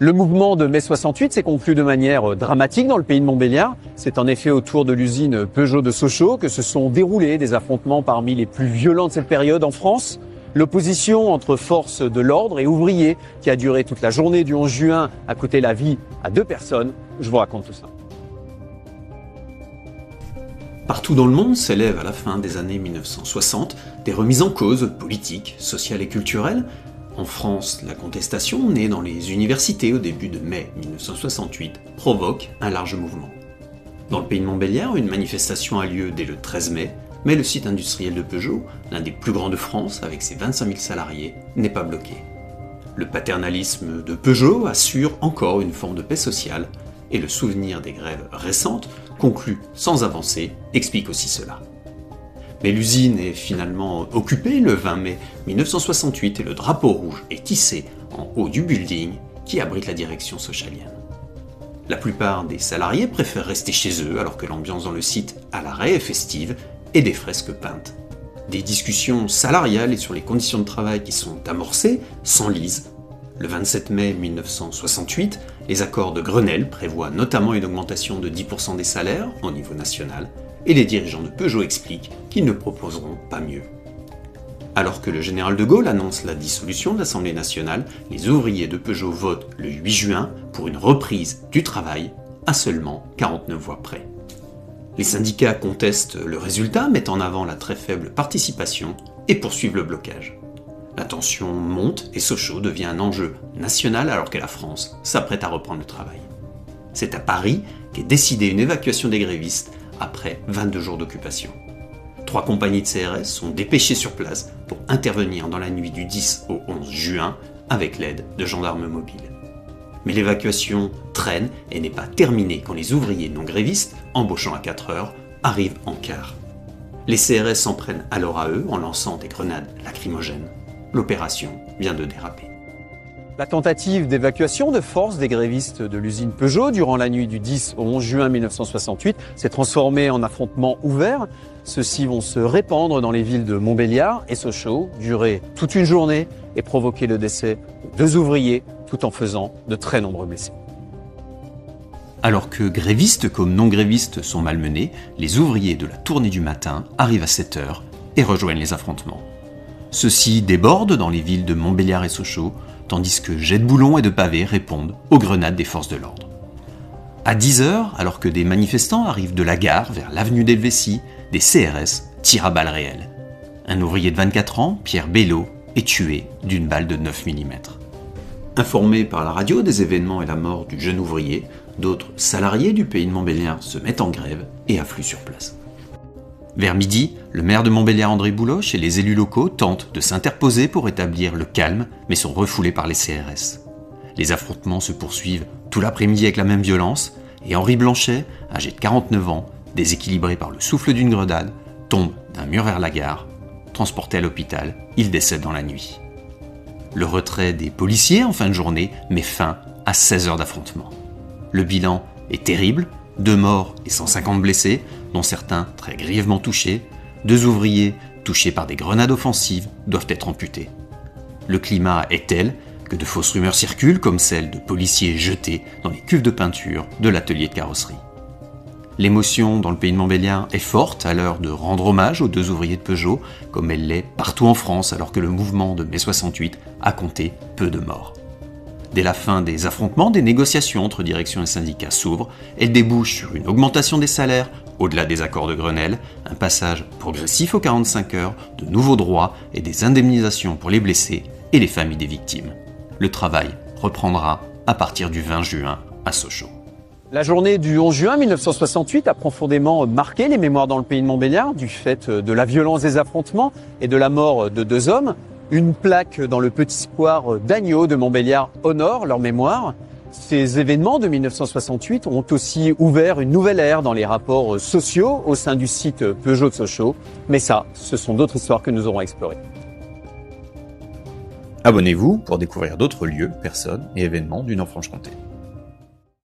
Le mouvement de mai 68 s'est conclu de manière dramatique dans le pays de Montbéliard. C'est en effet autour de l'usine Peugeot de Sochaux que se sont déroulés des affrontements parmi les plus violents de cette période en France. L'opposition entre forces de l'ordre et ouvriers qui a duré toute la journée du 11 juin a coûté la vie à 2 personnes. Je vous raconte tout ça. Partout dans le monde s'élèvent à la fin des années 1960 des remises en cause politiques, sociales et culturelles. En France, la contestation, née dans les universités au début de mai 1968, provoque un large mouvement. Dans le pays de Montbéliard, une manifestation a lieu dès le 13 mai, mais le site industriel de Peugeot, l'un des plus grands de France avec ses 25 000 salariés, n'est pas bloqué. Le paternalisme de Peugeot assure encore une forme de paix sociale, et le souvenir des grèves récentes, conclues sans avancée, explique aussi cela. Mais l'usine est finalement occupée le 20 mai 1968 et le drapeau rouge est hissé en haut du building qui abrite la direction sochalienne. La plupart des salariés préfèrent rester chez eux alors que l'ambiance dans le site à l'arrêt est festive et des fresques peintes. Des discussions salariales et sur les conditions de travail qui sont amorcées s'enlisent. Le 27 mai 1968, les accords de Grenelle prévoient notamment une augmentation de 10% des salaires au niveau national, et les dirigeants de Peugeot expliquent qu'ils ne proposeront pas mieux. Alors que le général de Gaulle annonce la dissolution de l'Assemblée nationale, les ouvriers de Peugeot votent le 8 juin pour une reprise du travail à seulement 49 voix près. Les syndicats contestent le résultat, mettent en avant la très faible participation et poursuivent le blocage. La tension monte et Sochaux devient un enjeu national alors que la France s'apprête à reprendre le travail. C'est à Paris qu'est décidée une évacuation des grévistes après 22 jours d'occupation. 3 compagnies de CRS sont dépêchées sur place pour intervenir dans la nuit du 10 au 11 juin avec l'aide de gendarmes mobiles. Mais l'évacuation traîne et n'est pas terminée quand les ouvriers non grévistes, embauchant à 4 heures, arrivent en quart. Les CRS s'en prennent alors à eux en lançant des grenades lacrymogènes. L'opération vient de déraper. La tentative d'évacuation de force des grévistes de l'usine Peugeot durant la nuit du 10 au 11 juin 1968 s'est transformée en affrontements ouverts. Ceux-ci vont se répandre dans les villes de Montbéliard et Sochaux, durer toute une journée et provoquer le décès de 2 ouvriers tout en faisant de très nombreux blessés. Alors que grévistes comme non-grévistes sont malmenés, les ouvriers de la tournée du matin arrivent à 7 heures et rejoignent les affrontements. Ceux-ci débordent dans les villes de Montbéliard et Sochaux, tandis que jets de boulons et de pavés répondent aux grenades des forces de l'ordre. À 10 heures, alors que des manifestants arrivent de la gare vers l'avenue d'Helvétie, des CRS tirent à balles réelles. Un ouvrier de 24 ans, Pierre Bello, est tué d'une balle de 9 mm. Informés par la radio des événements et la mort du jeune ouvrier, d'autres salariés du pays de Montbéliard se mettent en grève et affluent sur place. Vers midi, le maire de Montbéliard André Bouloche et les élus locaux tentent de s'interposer pour rétablir le calme, mais sont refoulés par les CRS. Les affrontements se poursuivent tout l'après-midi avec la même violence, et Henri Blanchet, âgé de 49 ans, déséquilibré par le souffle d'une grenade, tombe d'un mur vers la gare. Transporté à l'hôpital, il décède dans la nuit. Le retrait des policiers en fin de journée met fin à 16 heures d'affrontement. Le bilan est terrible, 2 morts et 150 blessés, dont certains très grièvement touchés. 2 ouvriers touchés par des grenades offensives doivent être amputés. Le climat est tel que de fausses rumeurs circulent, comme celle de policiers jetés dans les cuves de peinture de l'atelier de carrosserie. L'émotion dans le pays de Montbéliard est forte à l'heure de rendre hommage aux 2 ouvriers de Peugeot, comme elle l'est partout en France alors que le mouvement de mai 68 a compté peu de morts. Dès la fin des affrontements, des négociations entre direction et syndicats s'ouvrent. Elles débouchent sur une augmentation des salaires, au-delà des accords de Grenelle, un passage progressif aux 45 heures, de nouveaux droits et des indemnisations pour les blessés et les familles des victimes. Le travail reprendra à partir du 20 juin à Sochaux. La journée du 11 juin 1968 a profondément marqué les mémoires dans le pays de Montbéliard du fait de la violence des affrontements et de la mort de 2 hommes. Une plaque dans le petit square d'Agneau de Montbéliard honore leur mémoire. Ces événements de 1968 ont aussi ouvert une nouvelle ère dans les rapports sociaux au sein du site Peugeot de Sochaux. Mais ça, ce sont d'autres histoires que nous aurons explorées. Abonnez-vous pour découvrir d'autres lieux, personnes et événements du Nord-Franche-Comté.